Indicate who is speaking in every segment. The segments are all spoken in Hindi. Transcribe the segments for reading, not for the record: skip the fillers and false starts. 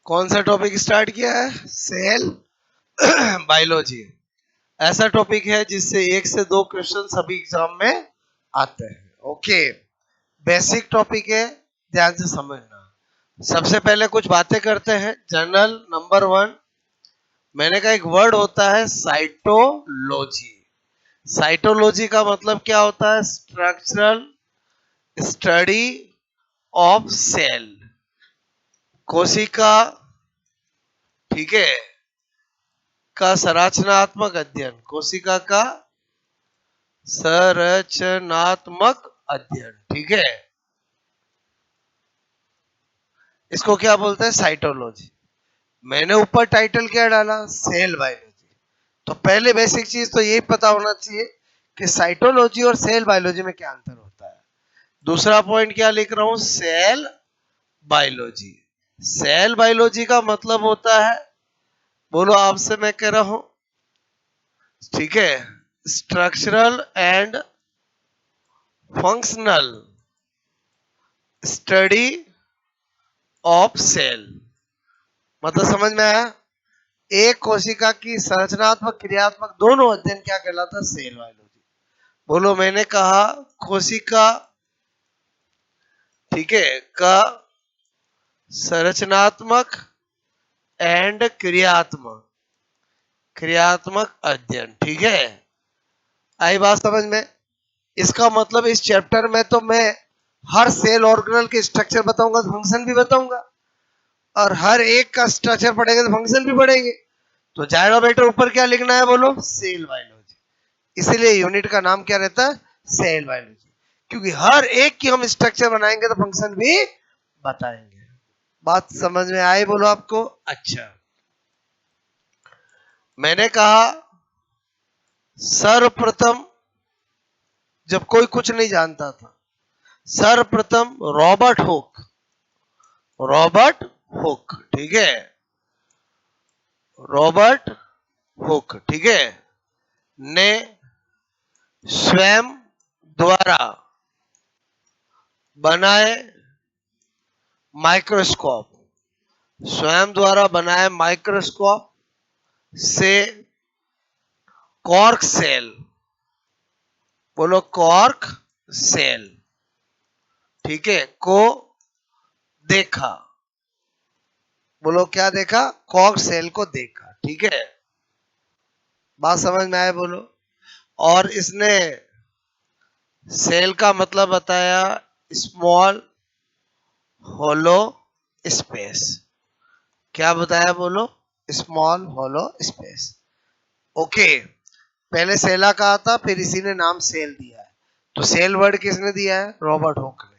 Speaker 1: कौन सा टॉपिक स्टार्ट किया है? Cell biology. ऐसा टॉपिक है जिससे 1 से 2 क्वेश्चन सभी एग्जाम में आते हैं। ओके, बेसिक टॉपिक है, ध्यान से समझना। सबसे पहले कुछ बातें करते हैं। जनरल नंबर 1, मैंने कहा एक वर्ड होता है साइटोलॉजी। साइटोलॉजी का मतलब क्या होता है? स्ट्रक्चरल स्टडी ऑफ सेल, कोशिका, ठीक है, का संरचनात्मक अध्ययन। कोशिका का संरचनात्मक अध्ययन, ठीक है, इसको क्या बोलते हैं? साइटोलॉजी। मैंने ऊपर टाइटल क्या डाला? Cell biology. तो पहले बेसिक चीज तो यही पता होना चाहिए कि साइटोलॉजी और सेल बायोलॉजी में क्या अंतर होता है। दूसरा पॉइंट क्या लिख रहा हूं? Cell biology. सेल बायोलॉजी का मतलब होता है, बोलो आपसे मैं कह रहा हूं, ठीक है, structural and functional study of cell. मतलब समझ में आया? एक कोशिका की संरचनात्मक क्रियात्मक दोनों अध्ययन क्या कहलाता है? Cell biology. बोलो, मैंने कहा कोशिका, ठीक है, का संरचनात्मक एंड क्रियात्मक अध्ययन, ठीक है। आई बात समझ में? इसका मतलब इस चैप्टर में तो मैं हर सेल ऑर्गेनल के स्ट्रक्चर बताऊंगा तो फंक्शन भी बताऊंगा, और हर एक का स्ट्रक्चर पढ़ेंगे तो फंक्शन भी पढ़ेंगे। तो जाएगा बेटा, ऊपर क्या लिखना है? बोलो, सेल बायोलॉजी। इसीलिए यूनिट का नाम क्या रहता है? सेल बायोलॉजी, क्योंकि हर एक की हम स्ट्रक्चर बनाएंगे तो फंक्शन भी बताएंगे। बात समझ में आई? बोलो आपको। अच्छा, मैंने कहा सर्वप्रथम जब कोई कुछ नहीं जानता था, सर्वप्रथम रॉबर्ट हुक, ठीक है, रॉबर्ट हुक, ठीक है, ने स्वयं द्वारा बनाए माइक्रोस्कोप, स्वयं द्वारा बनाए माइक्रोस्कोप से कॉर्क सेल, बोलो कॉर्क सेल, ठीक है, को देखा। बोलो क्या देखा? कॉर्क सेल को देखा, ठीक है। बात समझ में आए? बोलो। और इसने सेल का मतलब बताया स्मॉल होलो स्पेस। क्या बताया? बोलो, स्मॉल होलो स्पेस। ओके, पहले सेला कहा था, फिर इसी ने नाम सेल दिया है। तो सेल वर्ड किसने दिया है? रॉबर्ट हुक ने।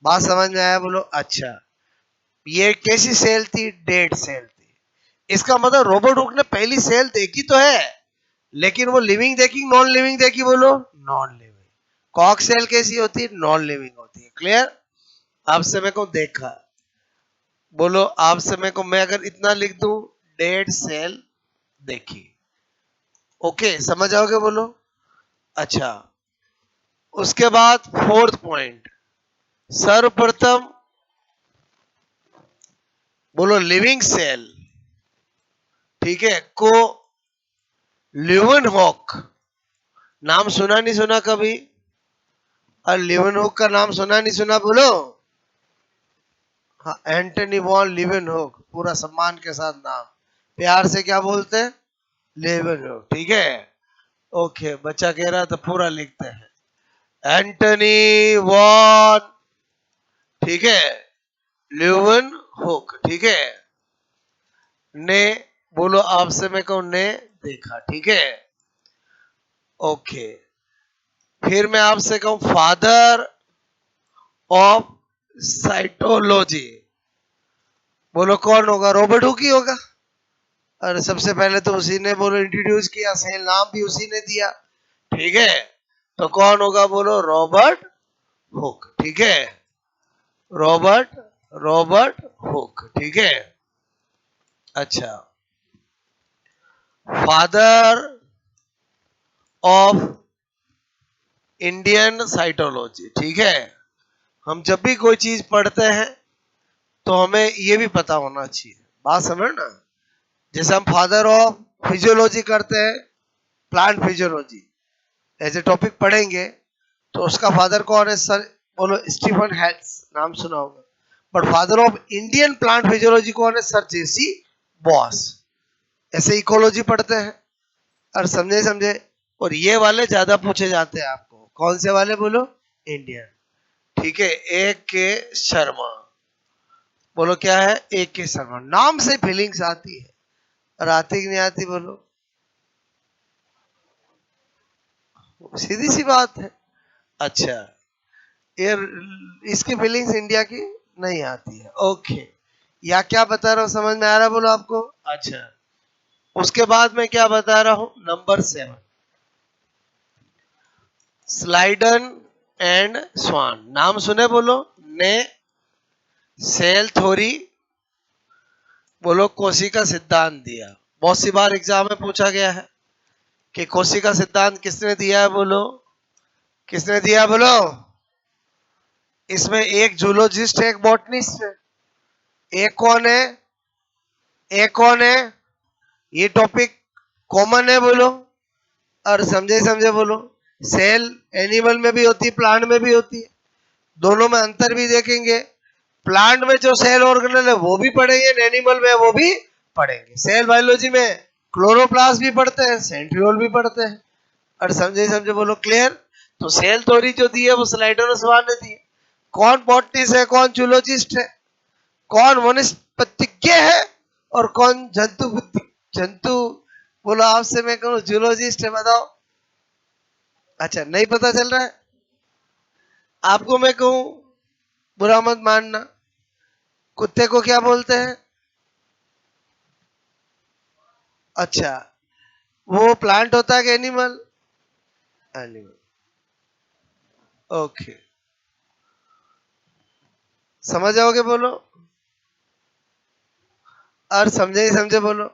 Speaker 1: बात समझ में आया? बोलो। अच्छा, ये कैसी सेल थी? डेड सेल थी। इसका मतलब रॉबर्ट हुक ने पहली सेल देखी तो है, लेकिन वो लिविंग देखी, नॉन लिविंग देखी? बोलो, नॉन लिविंग। कॉक सेल कैसी होती है? नॉन लिविंग होती है। क्लियर? आपसे मेरे को देखा। बोलो, आपसे मेरे को, मैं अगर इतना लिख दूं, डेड सेल देखी। ओके, समझ आओगे? बोलो। अच्छा, उसके बाद फोर्थ पॉइंट, सर्वप्रथम, बोलो लिविंग सेल, ठीक है, को ल्यूवेनहॉक, नाम सुना नहीं सुना कभी? और ल्यूवेनहॉक का नाम सुना नहीं सुना? बोलो। हाँ, एंटनी वॉन ल्यूवेनहॉक, पूरा सम्मान के साथ नाम, प्यार से क्या बोलते हैं? ल्यूवेनहॉक, ठीक है। ओके, बच्चा कह रहा तो पूरा लिखते हैं, एंटनी वॉन, ठीक है, ल्यूवेनहॉक, ठीक है, ने, बोलो आपसे मैं कहूं, ने देखा, ठीक है। ओके, फिर मैं आपसे कहूं फादर ऑफ साइटोलॉजी, बोलो कौन होगा? रॉबर्ट हुक ही होगा। और सबसे पहले तो उसी ने, बोलो, इंट्रोड्यूस किया, सेल नाम भी उसी ने दिया, ठीक है। तो कौन होगा? बोलो, रॉबर्ट हुक, ठीक है, रॉबर्ट हुक, ठीक है। अच्छा, फादर ऑफ इंडियन साइटोलॉजी, ठीक है। हम जब भी कोई चीज पढ़ते हैं, तो हमें ये भी पता होना चाहिए। बात समझ ना, जैसे हम फादर ऑफ फिजियोलॉजी करते हैं, प्लांट फिजियोलॉजी ऐसे टॉपिक पढ़ेंगे, तो उसका फादर कौन है सर? बोलो, स्टीफन हेल्स, नाम सुना होगा। But father of Indian plant physiology कौन है सर? जेसी बॉस। ऐसे इकोलॉजी पढ़ते हैं। और समझे समझे। और ये वाले ज्यादा पूछे जाते हैं आपको। कौन से वाले बोलो? इंडियन। ठीक है, ए के शर्मा। बोलो क्या है? ए के शर्मा। नाम से फीलिंग्स आती है, और आती कि नहीं आती बोलो? सीधी सी बात है। अच्छा, ये इसकी फीलिंग्स इंडिया की नहीं आती है। ओके, या क्या बता रहा हूँ समझ में आ रहा है बोलो आपको? अच्छा, उसके बाद मैं क्या बता रहा हूं? नंबर 7, स्लाइडन एंड स्वान। नाम सुने बोलो? ने सेल थ्योरी, बोलो कोशिका सिद्धांत दिया। बहुत सी बार एग्जाम में पूछा गया है कि कोशिका सिद्धांत किसने दिया है बोलो? किसने दिया बोलो? इसमें एक जूलॉजिस्ट है, एक बॉटनिस्ट है। एक कौन है? एक कौन है? ये टॉपिक कॉमन है बोलो। और समझे समझे बोलो। सेल एनिमल में भी होती है, प्लांट में भी होती है। दोनों में अंतर भी देखेंगे। प्लांट में जो सेल ऑर्गेनल है वो भी पढ़ेंगे, एनिमल में वो भी पढ़ेंगे। सेल बायोलॉजी में क्लोरोप्लास्ट भी पढ़ते हैं, सेंट्रियोल भी पढ़ते हैं। और समझे समझे बोलो, क्लियर? तो सेल थ्योरी जो दी है वो स्लाइडर और स्वान ने दी है। कौन बॉटनिस्ट है, कौन जूलॉजिस्ट है, कौन वनस्पतिज्ञ है, और कौन जंतु जंतु? बोलो, आपसे मैं कहूँ जूलॉजिस्ट है, बताओ। अच्छा, नहीं पता चल रहा है आपको? मैं कहूँ, बुरा मत मानना, कुत्ते को क्या बोलते हैं? अच्छा, वो प्लांट होता है कि एनिमल? एनिमल। ओके, समझ जाओगे बोलो? और समझे ही समझे बोलो?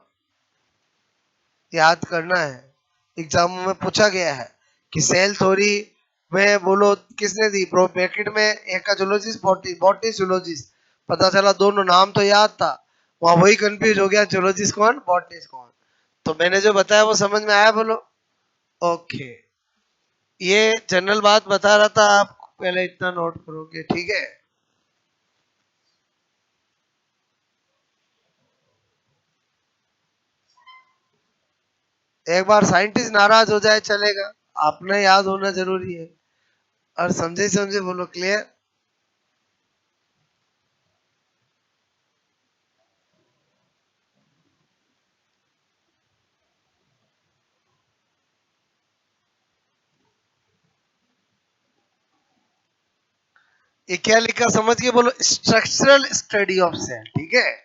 Speaker 1: याद करना है, एग्जाम में पूछा गया है कि सेल थ्योरी में बोलो किसने दी? प्रो ब्रैकेट में एक का जूलॉजिस्ट, बॉटनिस्ट जूलॉजिस्ट। पता चला दोनों नाम तो याद था, वहां वही कंफ्यूज हो गया, जूलॉजिस्ट कौन, बॉटनिस्ट कौन। तो मैंने जो बताया वो समझ में आया बोलो? ओके, ये जनरल बात बता रहा था, आप पहले इतना नोट करोगे, ठीक है? एक बार साइंटिस्ट नाराज हो जाए चलेगा, आपने याद होना जरूरी है। और समझे समझे बोलो, क्लियर? ये क्या लिखा समझ के बोलो? स्ट्रक्चरल स्टडी ऑफ सेल, ठीक है?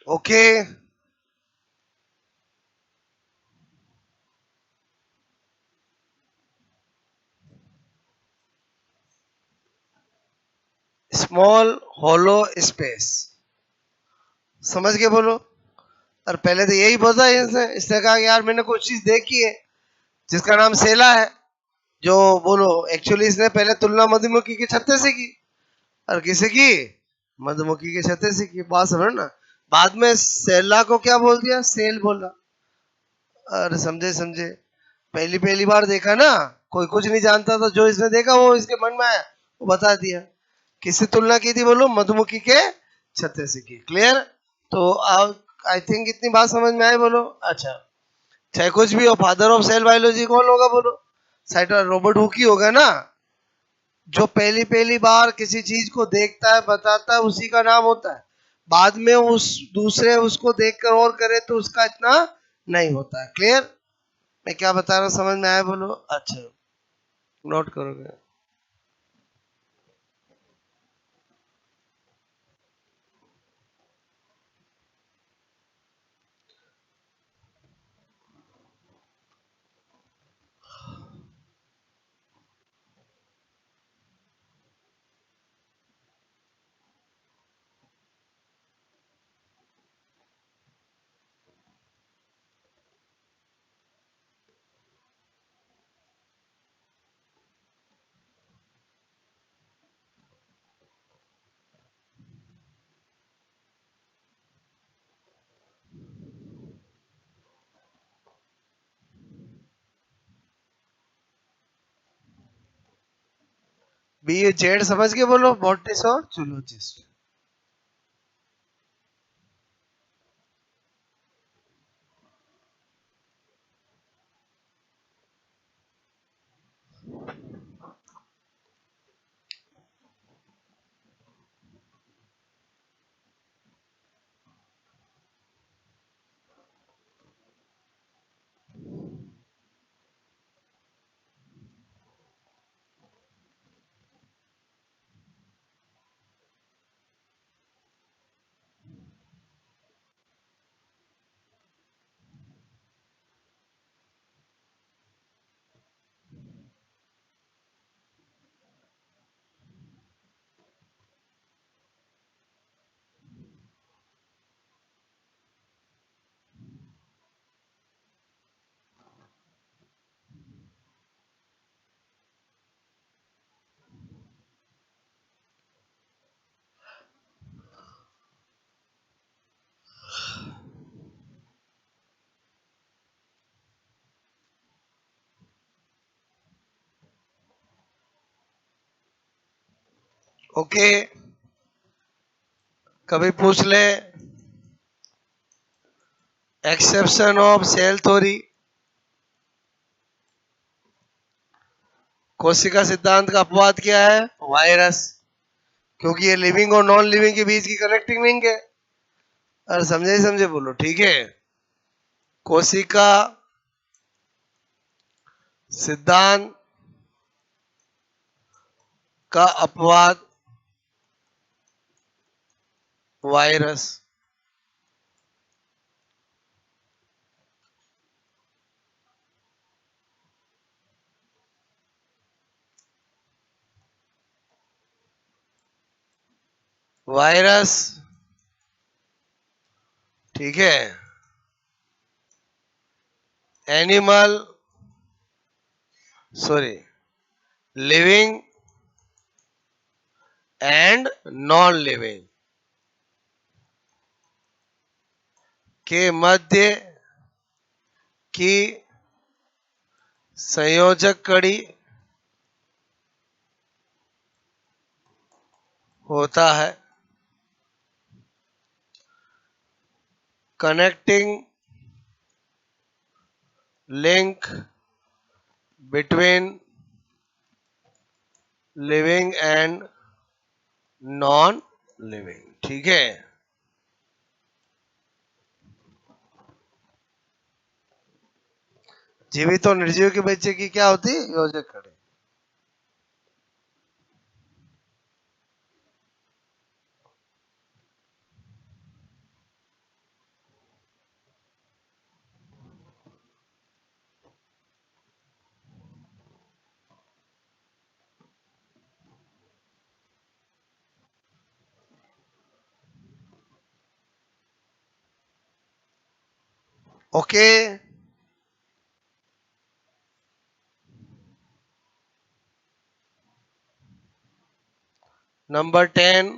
Speaker 1: ओके, स्मॉल होलो स्पेस, समझ के बोलो। और पहले तो यही बोला इसने कहा कि यार मैंने कुछ चीज देखी है जिसका नाम सेला है, जो बोलो एक्चुअली इसने पहले तुलना मधुमक्खी के छत्ते से की। और किसे की? मधुमक्खी के छत्ते से की, बात समझ ना। बाद में सेला को क्या बोल दिया? सेल बोला। अरे समझे समझे, पहली पहली बार देखा ना, कोई कुछ नहीं जानता था, जो इसने देखा वो इसके मन में आया वो बता दिया। किससे तुलना की थी बोलो? मधुमक्खी के छत्ते से की। क्लियर? तो अब आई थिंक इतनी बात समझ में आई बोलो। अच्छा, चाहे कुछ भी हो, फादर ऑफ सेल बायोलॉजी कौन होगा बोलो? साइटर रॉबर्ट हुक ही होगा ना। जो पहली पहली बार किसी चीज को देखता है, बताता है, उसी का नाम होता है। बाद में उस दूसरे उसको देखकर और करे तो उसका इतना नहीं होता है। क्लियर? मैं क्या बता रहा हूँ समझ में आया बोलो? अच्छा, नोट करोगे? बी ए जेड समझ के बोलो, बॉटनिस्ट और जूलॉजिस्ट। ओके, कभी पूछ ले एक्सेप्शन ऑफ सेल थ्योरी, कोशिका सिद्धांत का अपवाद क्या है? वायरस, क्योंकि ये लिविंग और नॉन लिविंग के बीच की कनेक्टिंग लिंक है। और समझे समझे बोलो, ठीक है। कोशिका सिद्धांत का अपवाद वायरस। वायरस, ठीक है, animal, sorry, living and non living के मध्य की संयोजक कड़ी होता है। Connecting link between living and non living, ठीक है। जीवित और निर्जीव के बच्चे की क्या होती है? योजक कड़ी। ओके। नंबर 10,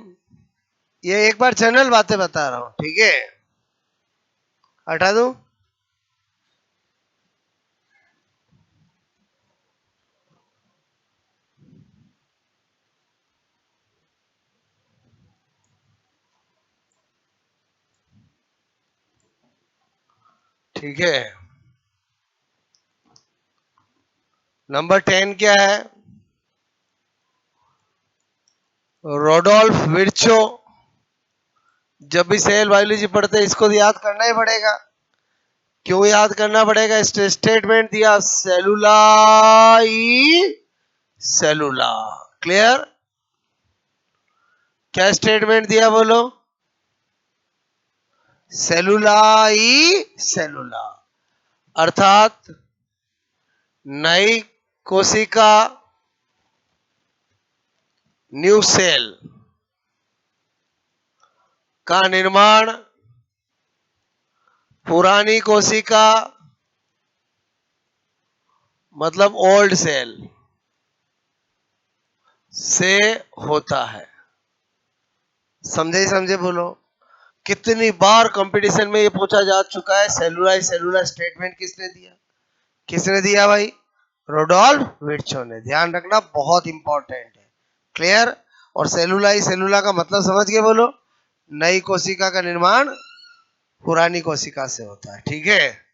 Speaker 1: ये एक बार जनरल बातें बता रहा हूं, ठीक है? हटा दूं? ठीक है। नंबर 10 क्या है? रोडोल्फ विर्चो। जब भी सेल बायोलॉजी पढ़ते हैं इसको याद करना ही पड़ेगा। क्यों याद करना पड़ेगा? स्टेटमेंट दिया, सेलुलाई सेलुला। क्लियर? क्या स्टेटमेंट दिया बोलो? सेलुलाई सेलुला, अर्थात नई कोशिका, न्यू सेल का निर्माण पुरानी कोशिका मतलब ओल्ड सेल से होता है। समझे ही समझे बोलो। कितनी बार कंपटीशन में ये पूछा जा चुका है, सेलुलाई सेलुला स्टेटमेंट किसने दिया? किसने दिया भाई? रोडोल्फ विर्चो ने। ध्यान रखना, बहुत इंपॉर्टेंट है। क्लियर? और सेलुलाई सेलुला का मतलब समझ के बोलो? नई कोशिका का निर्माण पुरानी कोशिका से होता है। ठीक है?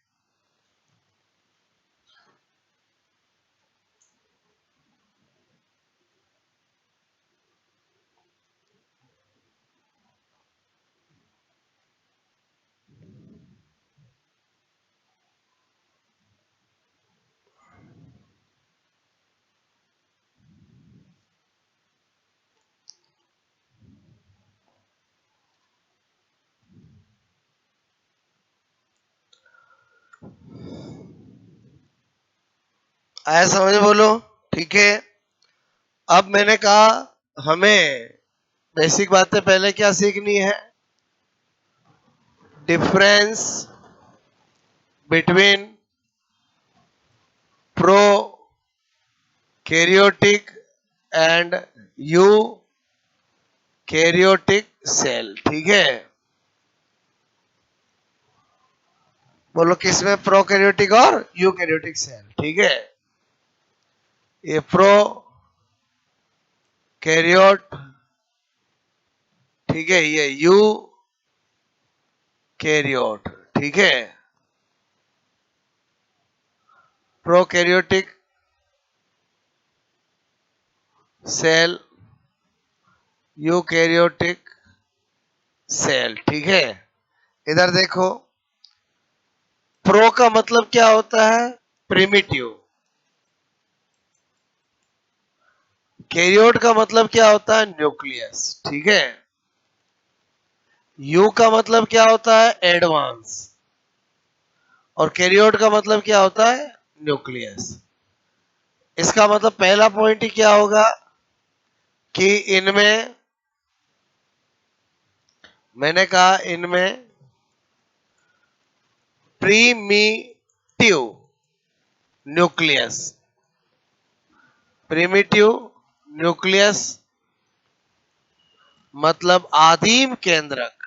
Speaker 1: आया समझ बोलो? ठीक है। अब मैंने कहा हमें बेसिक बातें पहले क्या सीखनी है? Difference between prokaryotic and eukaryotic cell. ठीक है? बोलो किसमें? प्रोकैरियोटिक और यूकैरियोटिक सेल। ठीक है? ये प्रो कैरियोट, ठीक है, ये यू कैरियोट। ठीक है? Prokaryotic cell, eukaryotic cell. ठीक है? इधर देखो, प्रो का मतलब क्या होता है? प्रिमिटिव। कैरियोट का मतलब क्या होता है? न्यूक्लियस। ठीक है? यू का मतलब क्या होता है? एडवांस। और कैरियोट का मतलब क्या होता है? न्यूक्लियस। इसका मतलब पहला पॉइंट ही क्या होगा कि इनमें, मैंने कहा इनमें प्रीमिटिव न्यूक्लियस, प्रीमिटिव न्यूक्लियस मतलब आदिम केंद्रक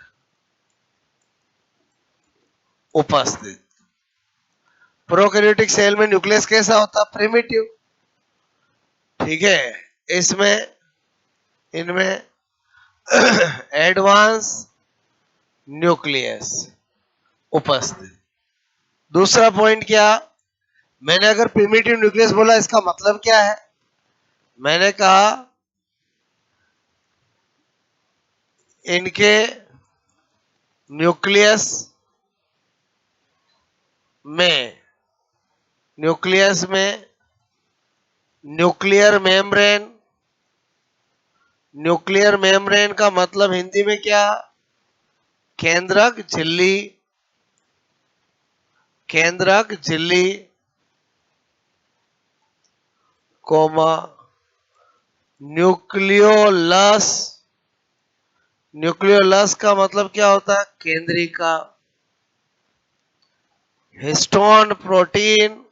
Speaker 1: उपस्थित। प्रोकैरियोटिक सेल में न्यूक्लियस कैसा होता है? प्रिमिटिव। ठीक है? इसमें, इनमें एडवांस न्यूक्लियस उपस्थित। दूसरा पॉइंट क्या? मैंने अगर प्रिमिटिव न्यूक्लियस बोला इसका मतलब क्या है? मैंने कहा इनके न्यूक्लियस में, न्यूक्लियस में न्यूक्लियर मेम्ब्रेन, न्यूक्लियर मेम्ब्रेन का मतलब हिंदी में क्या? केंद्रक झिल्ली, केंद्रक झिल्ली कोमा न्यूक्लियोलस। न्यूक्लियोलस का मतलब क्या होता है? केंद्रिका। हिस्टोन, प्रोटीन,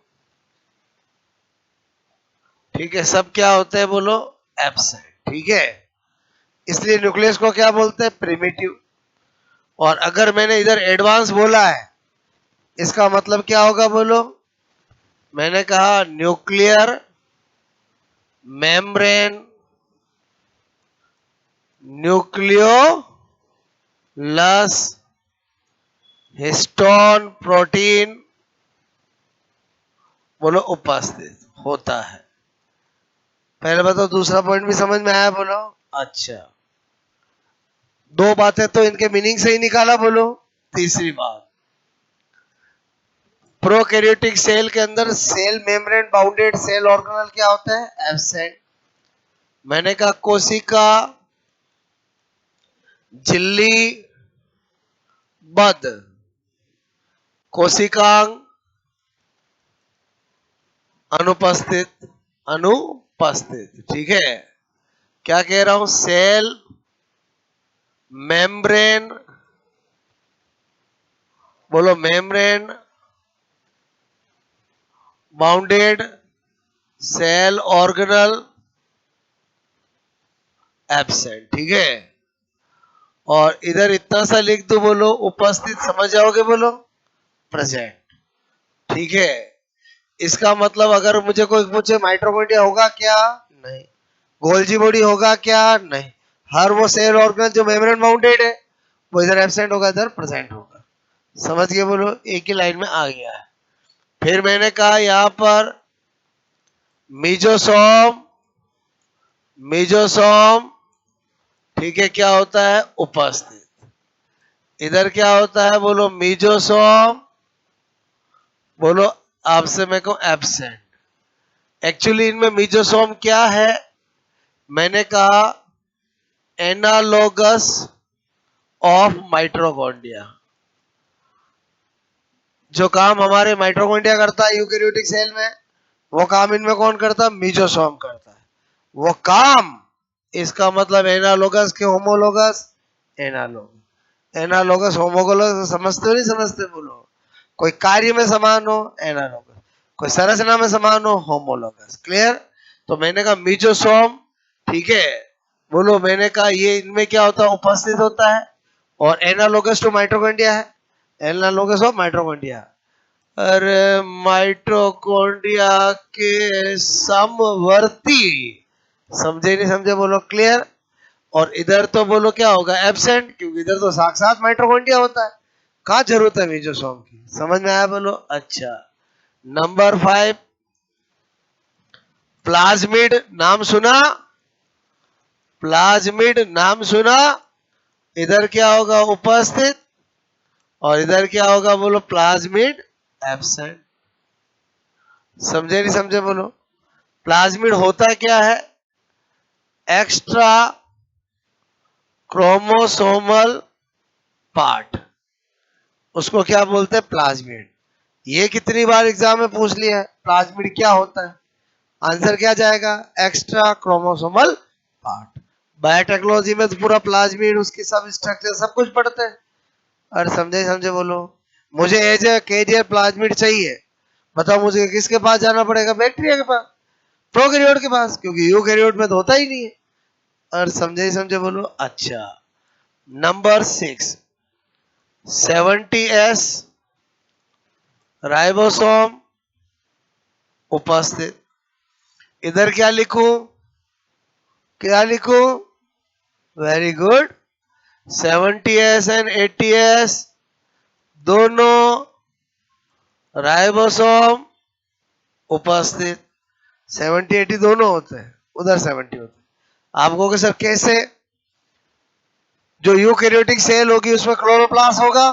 Speaker 1: ठीक है, सब क्या होते हैं बोलो, एब्सेंट। ठीक है, इसलिए न्यूक्लियस को क्या बोलते हैं, प्रिमिटिव। और अगर मैंने इधर एडवांस बोला है, इसका मतलब क्या होगा बोलो, मैंने कहा nuclear membrane, nucleolus, histone, protein, बोलो उपस्थित होता है। पहले बताओ, दूसरा पॉइंट भी समझ में आया बोलो। अच्छा, दो बातें तो इनके मीनिंग से ही निकाला बोलो। तीसरी बात, प्रोकैरियोटिक सेल के अंदर cell membrane bounded cell organelle क्या होता है, एब्सेंट। मैंने कहा कोशिका, झिल्ली, बद, कोशिकांग, अनुपस्थित, अनुपस्थित। ठीक है, क्या कह रहा हूं, सेल मेम्ब्रेन, बोलो membrane bounded cell organelle absent. ठीक है, और इधर इतना सा लिख दो बोलो, उपस्थित समझ जाओगे बोलो, प्रेजेंट। ठीक है, इसका मतलब अगर मुझे कोई पूछे माइटोकॉन्ड्रिया होगा क्या, नहीं। गोल्जी बॉडी होगा क्या, नहीं। हर वो सेल ऑर्गन जो मेम्ब्रेन बाउंडेड है वो इधर एब्सेंट होगा, इधर प्रेजेंट होगा। समझ गए बोलो, एक ही लाइन में आ गया है। फिर मैंने कहा यहां पर मीजोसोम, मीजोसोम, ठीक है, क्या होता है, उपस्थित। इधर क्या होता है बोलो, मीजोसोम, बोलो आपसे मैं कहूं एब्सेंट। एक्चुअली इनमें मीजोसोम क्या है, मैंने कहा एनालोगस ऑफ माइटोकॉन्ड्रिया। जो काम हमारे माइटोकॉन्ड्रिया करता है यूकेरियोटिक सेल में, वो काम इनमें कौन करता है, मीजोसोम करता है। वो काम, इसका मतलब एनालोगस के होमोलोगस, एनालोगस, एनालोगस होमोलोगस, समझते हो नहीं समझते बोलो। कोई कार्य में समान हो, एनालोगस, कोई संरचना में समान हो, होमोलोगस। क्लियर। तो मैंने कहा मीजोसोम, ठीक है, बोलो मैंने कहा ये इनमें क्या होता है, उपस्थित होता है। और एनालोगस टू माइटोकॉन्ड्रिया है, एनालोगस ऑफ माइटोकॉन्ड्रिया। अरे माइटोकॉन्ड्रिया के समवर्ती, समझे नहीं समझे बोलो, क्लियर। और इधर तो बोलो क्या होगा, एब्सेंट, क्योंकि इधर तो साक्षात माइटोकॉन्ड्रिया होता है। कहाँ जरूरत है मीजोसोम की, समझ में आया बोलो। अच्छा, नंबर 5, प्लाज्मिड, नाम सुना, प्लाज्मिड नाम सुना। इधर क्या होगा, उपस्थित, और इधर क्या होगा बोलो, प्लाज्मिड एब्सेंट। समझे नहीं समझे बोलो। प्लाज्मिड होता क्या है, एक्स्ट्रा क्रोमोसोमल पार्ट, उसको क्या बोलते हैं, प्लाज्मिड। ये कितनी बार एग्जाम में पूछ लिया है, प्लाज्मिड क्या होता है। आंसर क्या जाएगा, एक्स्ट्रा क्रोमोसोमल पार्ट। बायोटेक्नोलॉजी में तो पूरा प्लाज्मिड, उसकी सब स्ट्रक्चर सब कुछ पढ़ते हैं। और समझे समझे बोलो। मुझे एज ए कैरियर प्लाज्मिड चाहिए, बताओ मुझे किसके पास जाना पड़ेगा, बैक्टीरिया के पास, प्रोकैरियोट के पास, क्योंकि यूकैरियोट में तो होता ही नहीं है। और समझे समझे बोलो। अच्छा, नंबर 6, 70s राइबोसोम उपस्थित। इधर क्या लिखूं, क्या लिखूं, very good, 70s and 80s दोनों राइबोसोम उपस्थित। 70-80 दोनों होते हैं, उधर 70 होते हैं। आपको कि सर कैसे, जो यूकैरियोटिक सेल होगी उसमें क्लोरोप्लास्ट होगा,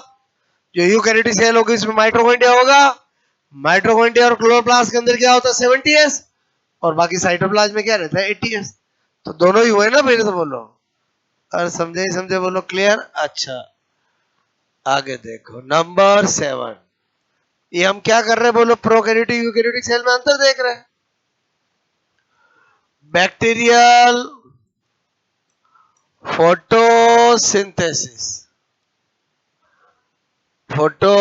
Speaker 1: जो यूकैरियोटिक सेल होगी उसमें माइटोकॉन्ड्रिया होगा। माइटोकॉन्ड्रिया और क्लोरोप्लास्ट के अंदर क्या होता है, 70s, और बाकी साइटोप्लाज्म में क्या रहता है, 80s। तो दोनों ही हुए ना, फिर से बोलो। और समझे समझे बोलो, क्लियर। अच्छा, आगे देखो, नंबर 7, ये हम क्या कर रहे हैं बोलो, प्रोकैरियोटिक यूकैरियोटिक सेल में अंतर देख रहे हैं। Bacterial photosynthesis, photo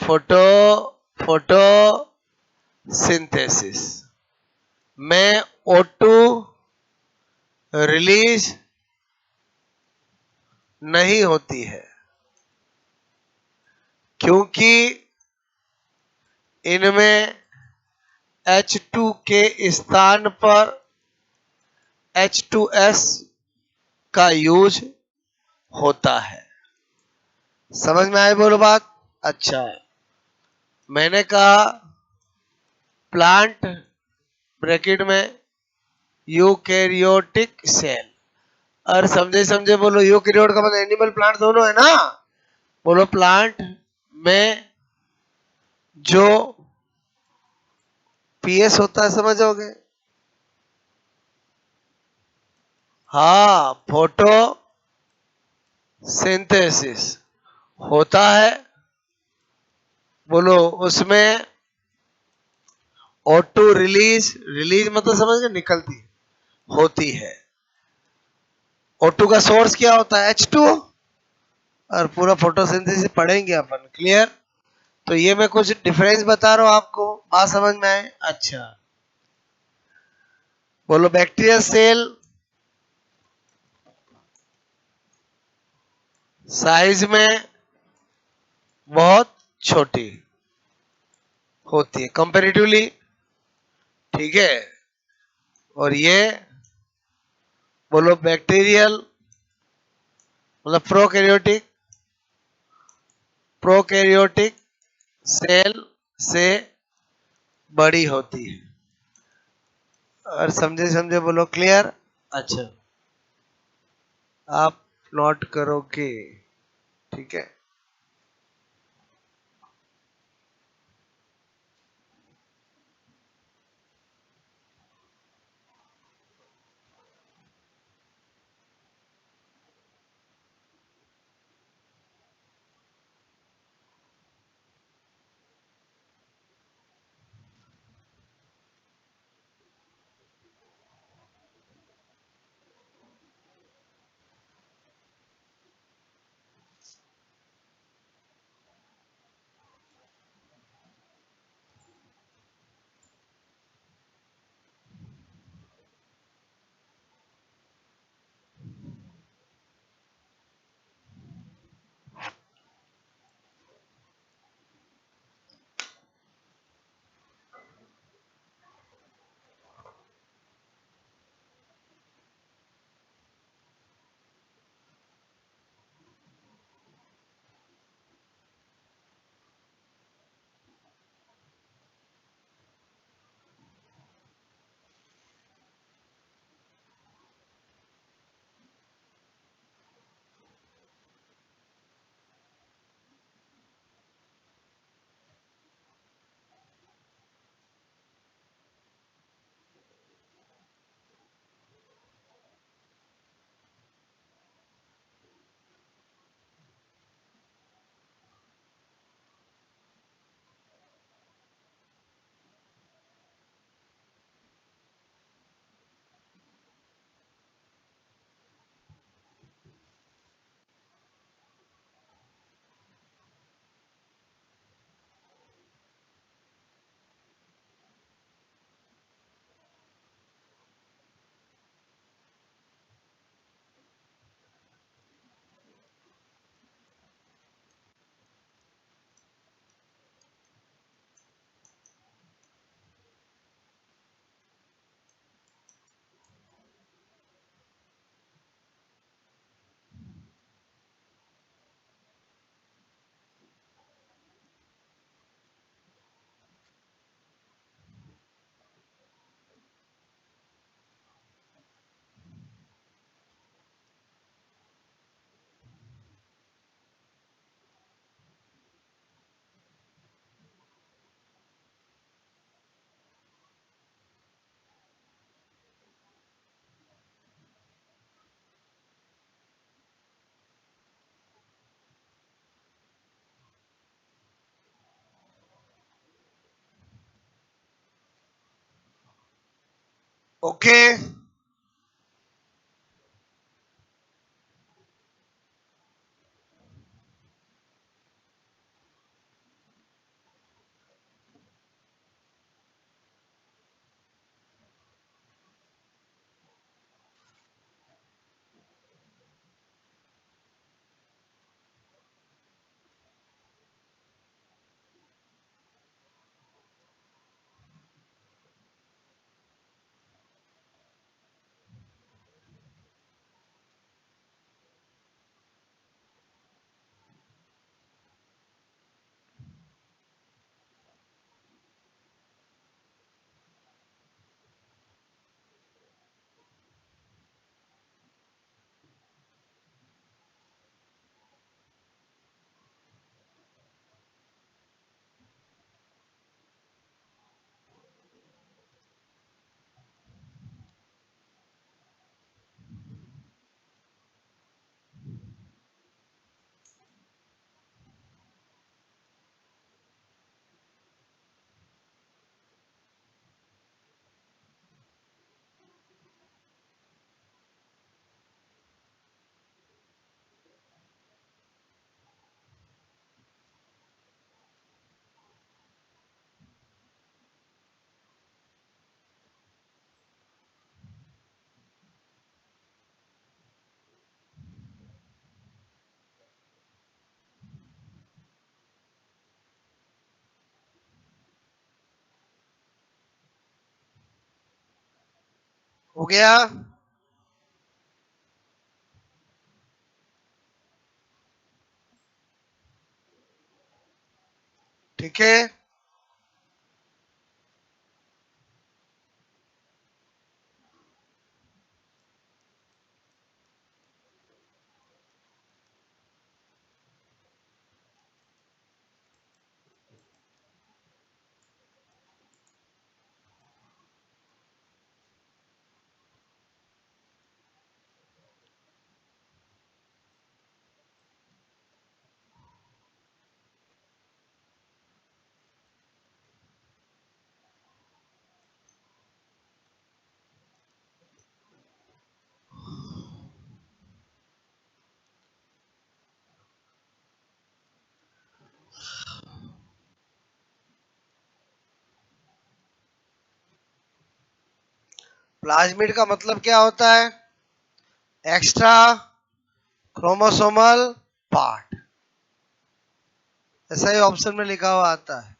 Speaker 1: photo photo synthesis में O2 रिलीज नहीं होती है क्योंकि इनमें H2 के स्थान पर H2S का यूज होता है। समझ में आई बोलो बात? अच्छा, मैंने कहा प्लांट ब्रैकेट में यूकैरियोटिक सेल, और समझे समझे बोलो, यूकैरियोट का मतलब एनिमल प्लांट दोनों है ना। बोलो प्लांट में जो पीएस होता है समझोगे? हाँ, फोटो सिंथेसिस होता है। बोलो उसमें O2 रिलीज, रिलीज मतलब समझ गए, निकलती होती है। O2 का सोर्स क्या होता है? H2O। और पूरा फोटोसिंथेसिस पढ़ेंगे अपन, क्लियर? तो ये मैं कुछ डिफरेंस बता रहा हूं आपको, बात समझ में आए? अच्छा, बोलो बैक्टीरियल सेल साइज में बहुत छोटी होती है कंपेरेटिवली, ठीक है। और ये बोलो बैक्टीरियल मतलब प्रोकैरियोटिक सेल से बड़ी होती है। और समझे समझे बोलो क्लियर? अच्छा, आप नोट करोगे, ठीक है। ओके, हो गया? ठीक है। प्लाज्मिड का मतलब क्या होता है? एक्स्ट्रा क्रोमोसोमल पार्ट, ऐसा ही ऑप्शन में लिखा हुआ आता है।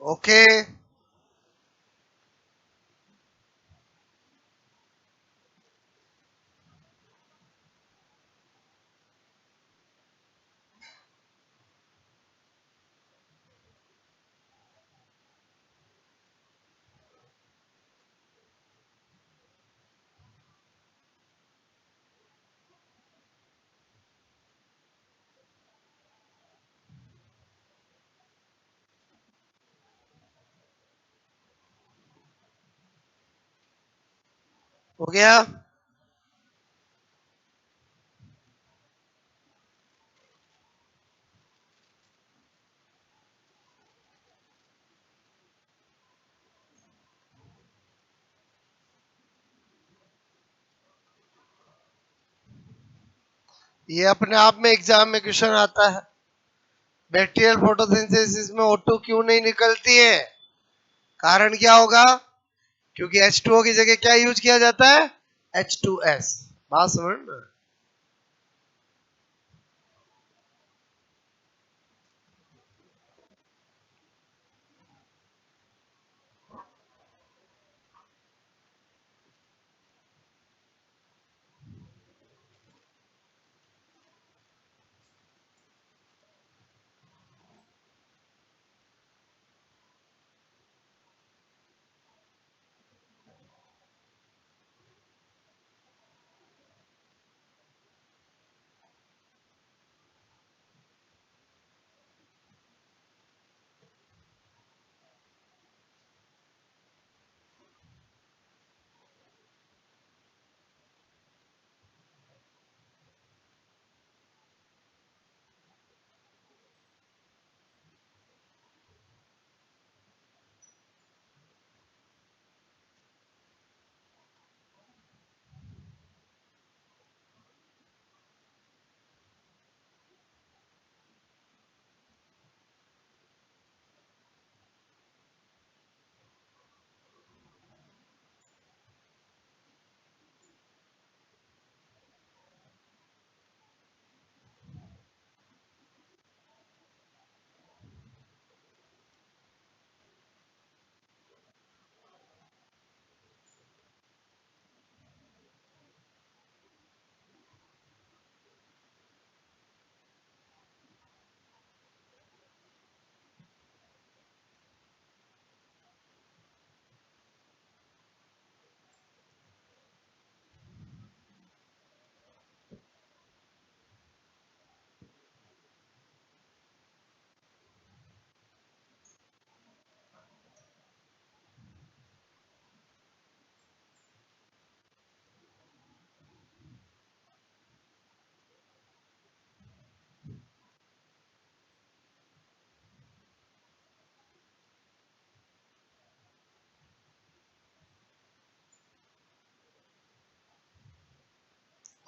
Speaker 1: ओके। हो गया? ये अपने आप में एग्जाम में क्वेश्चन आता है। बैक्टीरियल फोटोसिंथेसिस में O2 क्यों नहीं निकलती है? कारण क्या होगा? क्योंकि H2O की जगह क्या यूज किया जाता है? H2S। बात समझ ना?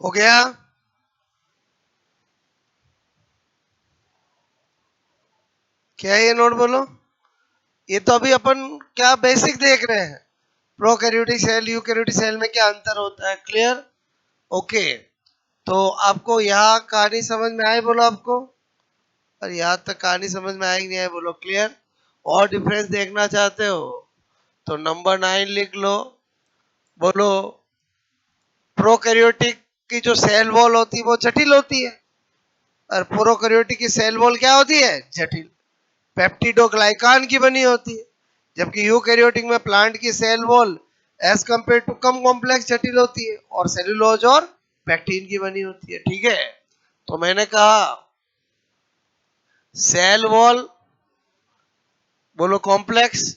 Speaker 1: हो गया? क्या है ये नोट बोलो? ये तो अभी अपन क्या बेसिक देख रहे हैं, प्रोकैरियोटिक सेल यूकैरियोटिक सेल में क्या अंतर होता है। क्लियर? ओके। तो आपको यहाँ कहानी समझ में आई बोलो आपको? और यहाँ तक कहानी समझ में आई नहीं आई बोलो? क्लियर? और डिफरेंस देखना चाहते हो तो नंबर 9 लिख लो। बोलो प्रोकैरियोटिक की जो सेल वॉल होती है वो जटिल होती है, और प्रोकैरियोटिक की सेल वॉल क्या होती है? जटिल, पेप्टिडोग्लाइकान की बनी होती है। जबकि यूकैरियोटिक में प्लांट की cell wall as compare to कम कॉम्प्लेक्स जटिल होती है और सेलुलोज और पैक्टीन की बनी होती है। ठीक है? तो मैंने कहा सेल वॉल, बोलो कॉम्प्लेक्स,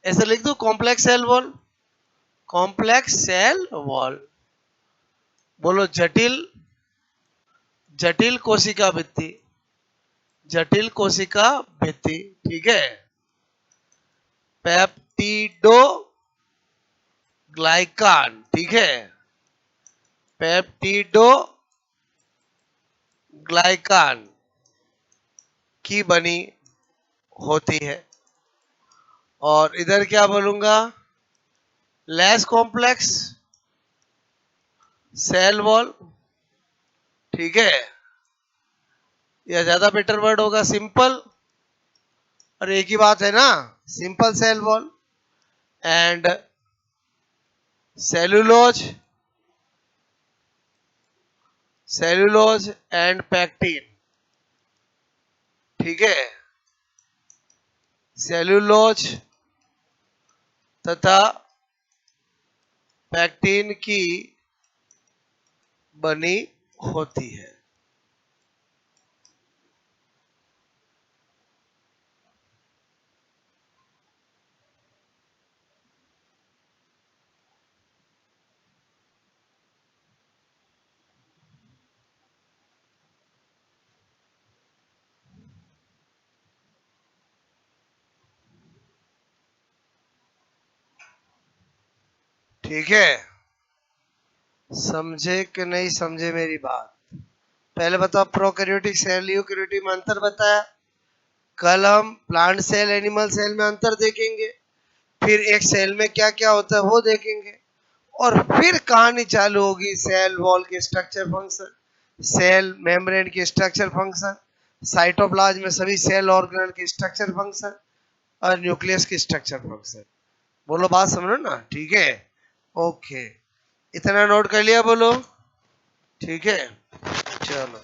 Speaker 1: ऐसे लिख दो complex cell wall, complex cell wall. बोलो जटिल, जटिल कोशिका भित्ति, जटिल कोशिका भित्ति। ठीक है? पेप्टिडो ग्लाइकान, ठीक है, पेप्टिडो ग्लाइकान की बनी होती है। और इधर क्या बोलूंगा? Less complex cell wall. ठीक है? या ज्यादा बेटर वर्ड होगा सिंपल, और एक ही बात है ना, simple cell wall and cellulose, cellulose and pectin. ठीक है? सेलुलोज तथा पैक्टीन की बनी होती है। ठीक है? समझे कि नहीं समझे मेरी बात? पहले बताओ प्रोकैरियोटिक सेल यूकैरियोटिक में अंतर बताया। कल हम प्लांट सेल एनिमल सेल में अंतर देखेंगे, फिर एक सेल में क्या क्या होता है वो देखेंगे, और फिर कहानी चालू होगी सेल वॉल के स्ट्रक्चर फंक्शन, सेल मेम्ब्रेन की स्ट्रक्चर फंक्शन, साइटोप्लाज्म में सभी सेल ऑर्गेनल की स्ट्रक्चर फंक्शन, और न्यूक्लियस की स्ट्रक्चर फंक्शन। बोलो बात समझो ना? ठीक है? ओके, इतना नोट कर लिया बोलो? ठीक है, चलो।